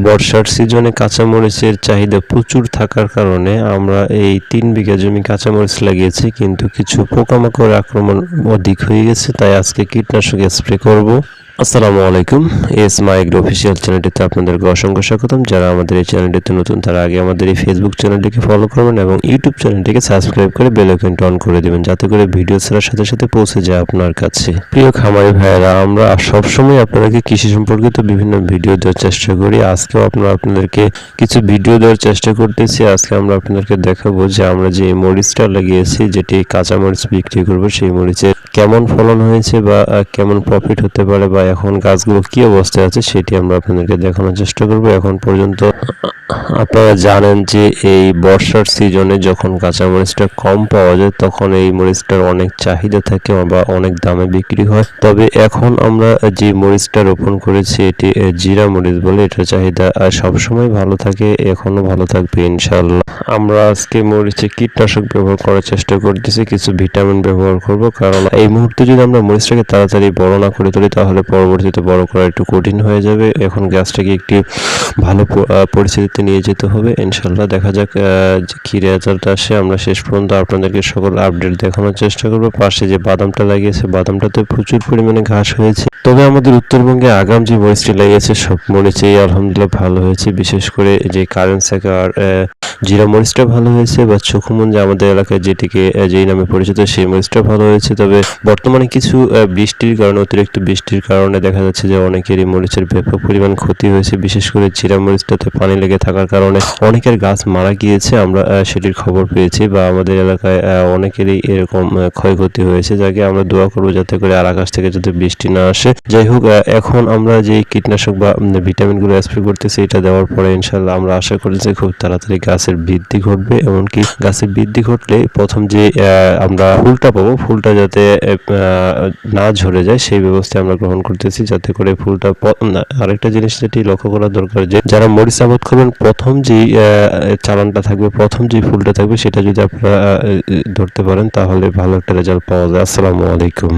বর্ষার সিজনে কাঁচামরিচের চাহিদা প্রচুর থাকার কারণে আমরা এই 3 বিঘা জমি কাঁচামরিচ লাগিয়েছি, কিন্তু কিছু পোকামাকড় আক্রমণ অধিক হয়ে গেছে, তাই আজকে কীটনাশক স্প্রে করব। আসসালামু আলাইকুম, এস মাইগ্রো অফিসিয়াল চ্যানেলটিতে আপনাদেরকে অসংখ্য স্বাগতম। যারা আমাদের এই চ্যানেলটিতে নতুন তারা আগে আমাদের এই ফেসবুক চ্যানেলটিকে ফলো করবেন এবং ইউটিউব চ্যানেলটিকে সাবস্ক্রাইব করে বেল আইকনটি অন করে দিবেন, যাতে করে ভিডিও ছাড়ার সাথে সাথে পৌঁছে যায় আপনার কাছে। প্রিয় খামারি ভাইয়েরা, আমরা সবসময় আপনাদেরকে কৃষি সম্পর্কিত বিভিন্ন ভিডিও দেওয়ার চেষ্টা করি। আজকেও আপনাদেরকে কিছু ভিডিও দেওয়ার চেষ্টা করতেছি। আজকে আমরা আপনাদেরকে দেখাবো যে আমরা যে মরিচটা লাগিয়েছি, যেটি কাঁচা মরিচ বিক্রি করবো, সেই মরিচের কেমন ফলন হয়েছে বা কেমন প্রফিট হতে পারে বা এখন গাছগুলো কি অবস্থায় আছে সেটি আমরা আপনাদেরকে দেখানোর চেষ্টা করব। এখন পর্যন্ত আপনারা জানেন যে এই বর্ষার সিজনে যখন কাঁচামরিচটা কম পাওয়া যায় তখন এই মরিচটার অনেক চাহিদা থাকে বা অনেক দামে বিক্রি হয়। তবে এখন আমরা যে মরিচটা রোপণ করেছি এটি জিরা মরিচ বলে, এটার চাহিদা সবসময় ভালো থাকে, এখনো ভালো থাকবে ইনশাআল্লাহ। আমরা আজকে মরিচে কীটনাশক ব্যবহার করার চেষ্টা করতেছি, কিছু ভিটামিন ব্যবহার করব, কারণ এই মুহূর্তে যদি আমরা মরিচটাকে তাড়াতাড়ি বড় না করে তুলি তাহলে পরবর্তীতে বড় করা একটু কঠিন হয়ে যাবে। এখন গাছটাকে একটি ভালো পরিস্থিতিতে নিয়ে যেতে হবে ইনশাল্লাহ। দেখা যাক কি রেজাল্ট আসে। আমরা শেষ পর্যন্ত আপনাদেরকে সকল আপডেট দেখানোর চেষ্টা করব। পাশে যে বাদামটা লাগিয়েছে, বাদামটাতে প্রচুর পরিমাণে ঘাস হয়েছে, তবে আমাদের উত্তরবঙ্গে আগাম যে মরিচটি লাগিয়েছে সব মরিচেই আলহামদুলিল্লাহ ভালো হয়েছে। বিশেষ করে যে কারেন্ট শাক আর জিরা মরিচটা ভালো হয়েছে, বা চোখমন যে আমাদের এলাকায় যেটিকে যেই নামে পরিচিত সেই মরিচটা ভালো হয়েছে। তবে বর্তমানে কিছু বৃষ্টির কারণে, অতিরিক্ত বৃষ্টির কারণে দেখা যাচ্ছে যে অনেকেরই মরিচের ব্যাপক পরিমাণ ক্ষতি হয়েছে। বিশেষ করে জিরা মরিচটাতে পানি লেগে থাকার কারণে অনেকের গাছ মারা গিয়েছে, আমরা সেটির খবর পেয়েছি, বা আমাদের এলাকায় অনেকেরই এরকম ক্ষয়ক্ষতি হয়েছে, যাকে আমরা দোয়া করবো যাতে করে আর আকাশ থেকে যাতে বৃষ্টি না আসে। যাই হোক, এখন আমরা যে কীটনাশক বা ভিটামিনগুলো স্প্রে করতেছি এটা দেওয়ার পরে ইনশাল্লাহ আমরা আশা করি যে খুব তাড়াতাড়ি গাছের বৃদ্ধি ঘটবে। এমনকি গাছের বৃদ্ধি ঘটলে প্রথম যে আমরা ফুলটা পাবো, ফুলটা যাতে না ঝরে যায় সেই ব্যবস্থা আমরা গ্রহণ করতেছি, যাতে করে ফুলটা আরেকটা জিনিস যেটি লক্ষ্য করা দরকার, যে যারা মরিচ আবাদ করবেন প্রথম যেই চালানটা থাকবে, প্রথম যে ফুলটা থাকবে সেটা যদি আপনারা ধরতে পারেন তাহলে ভালো একটা রেজাল্ট পাওয়া যায়। আসসালামু আলাইকুম।